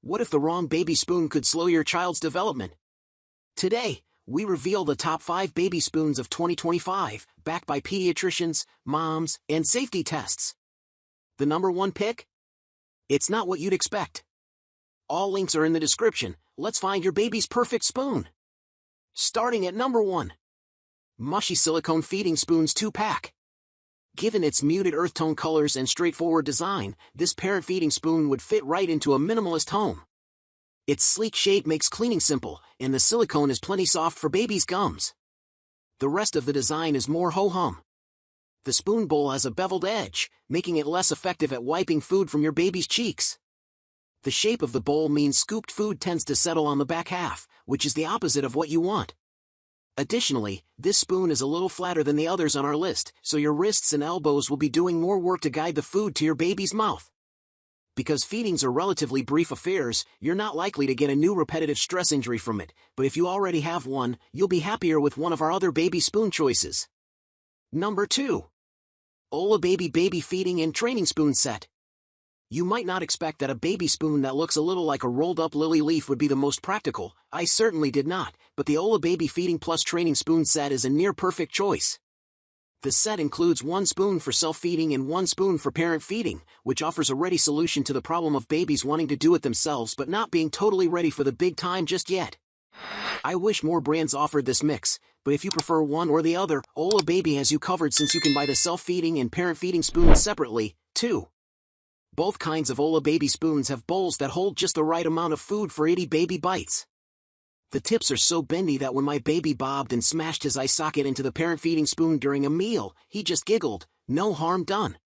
What if the wrong baby spoon could slow your child's development? Today, we reveal the top 5 baby spoons of 2025, backed by pediatricians, moms, and safety tests. The number 1 pick? It's not what you'd expect. All links are in the description. Let's find your baby's perfect spoon. Starting at number 1. Mushy Silicone Feeding Spoons 2-pack. Given its muted earth tone colors and straightforward design, this parent feeding spoon would fit right into a minimalist home. Its sleek shape makes cleaning simple, and the silicone is plenty soft for baby's gums. The rest of the design is more ho-hum. The spoon bowl has a beveled edge, making it less effective at wiping food from your baby's cheeks. The shape of the bowl means scooped food tends to settle on the back half, which is the opposite of what you want. Additionally, this spoon is a little flatter than the others on our list, so your wrists and elbows will be doing more work to guide the food to your baby's mouth. Because feedings are relatively brief affairs, you're not likely to get a new repetitive stress injury from it, but if you already have one, you'll be happier with one of our other baby spoon choices. Number 2. Olababy Baby Feeding and Training Spoon Set. You might not expect that a baby spoon that looks a little like a rolled-up lily leaf would be the most practical. I certainly did not, but the Olababy Feeding Plus Training Spoon Set is a near-perfect choice. The set includes 1 spoon for self-feeding and 1 spoon for parent feeding, which offers a ready solution to the problem of babies wanting to do it themselves but not being totally ready for the big time just yet. I wish more brands offered this mix, but if you prefer one or the other, Olababy has you covered since you can buy the self-feeding and parent feeding spoons separately, too. Both kinds of Olababy spoons have bowls that hold just the right amount of food for 80 baby bites. The tips are so bendy that when my baby bobbed and smashed his eye socket into the parent feeding spoon during a meal, he just giggled, no harm done.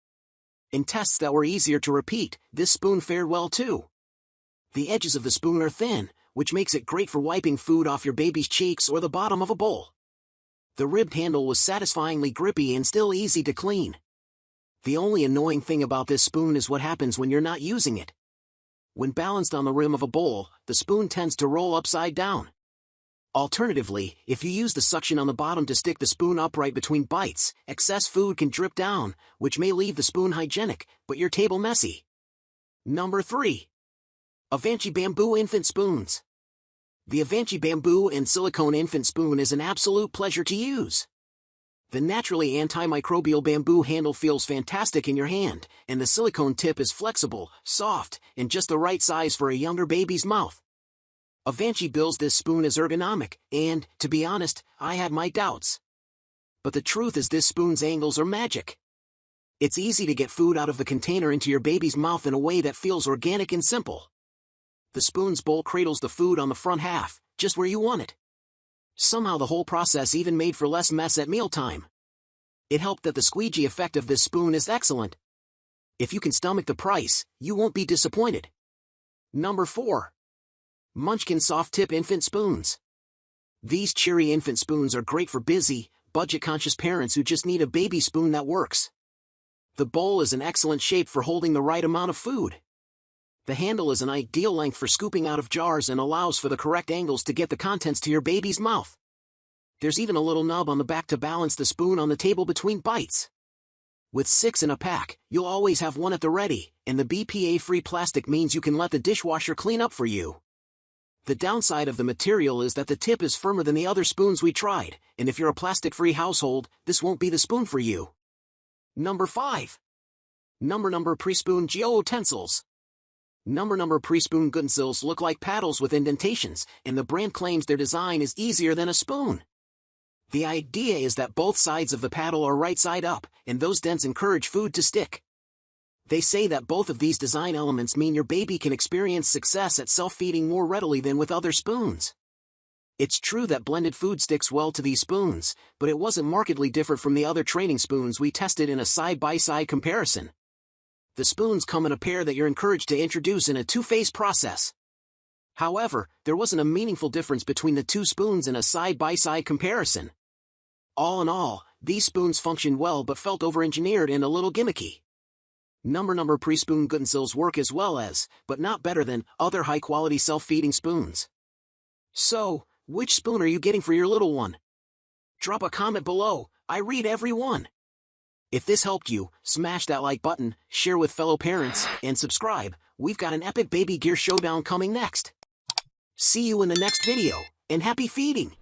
In tests that were easier to repeat, this spoon fared well too. The edges of the spoon are thin, which makes it great for wiping food off your baby's cheeks or the bottom of a bowl. The ribbed handle was satisfyingly grippy and still easy to clean. The only annoying thing about this spoon is what happens when you're not using it. When balanced on the rim of a bowl, the spoon tends to roll upside down. Alternatively, if you use the suction on the bottom to stick the spoon upright between bites, excess food can drip down, which may leave the spoon hygienic, but your table messy. Number 3. Avanchy Bamboo Infant Spoons. The Avanchy Bamboo and Silicone Infant Spoon is an absolute pleasure to use. The naturally antimicrobial bamboo handle feels fantastic in your hand, and the silicone tip is flexible, soft, and just the right size for a younger baby's mouth. Avanchy bills this spoon as ergonomic, and, to be honest, I had my doubts. But the truth is this spoon's angles are magic. It's easy to get food out of the container into your baby's mouth in a way that feels organic and simple. The spoon's bowl cradles the food on the front half, just where you want it. Somehow the whole process even made for less mess at mealtime. It helped that the squeegee effect of this spoon is excellent. If you can stomach the price, you won't be disappointed. Number 4. Munchkin Soft Tip Infant Spoons. These cheery infant spoons are great for busy, budget-conscious parents who just need a baby spoon that works. The bowl is an excellent shape for holding the right amount of food. The handle is an ideal length for scooping out of jars and allows for the correct angles to get the contents to your baby's mouth. There's even a little nub on the back to balance the spoon on the table between bites. With 6 in a pack, you'll always have one at the ready, and the BPA-free plastic means you can let the dishwasher clean up for you. The downside of the material is that the tip is firmer than the other spoons we tried, and if you're a plastic-free household, this won't be the spoon for you. Number 5. NumNum Pre-Spoon GOOtensils. NumNum Pre-Spoon GOOtensils look like paddles with indentations, and the brand claims their design is easier than a spoon. The idea is that both sides of the paddle are right side up, and those dents encourage food to stick. They say that both of these design elements mean your baby can experience success at self-feeding more readily than with other spoons. It's true that blended food sticks well to these spoons, but it wasn't markedly different from the other training spoons we tested in a side-by-side comparison. The spoons come in a pair that you're encouraged to introduce in a 2-phase process. However, there wasn't a meaningful difference between the 2 spoons in a side-by-side comparison. All in all, these spoons functioned well but felt over-engineered and a little gimmicky. NumNum Pre-Spoon GOOtensils work as well as, but not better than, other high-quality self-feeding spoons. So, which spoon are you getting for your little one? Drop a comment below, I read every one. If this helped you, smash that like button, share with fellow parents, and subscribe. We've got an epic baby gear showdown coming next. See you in the next video, and happy feeding!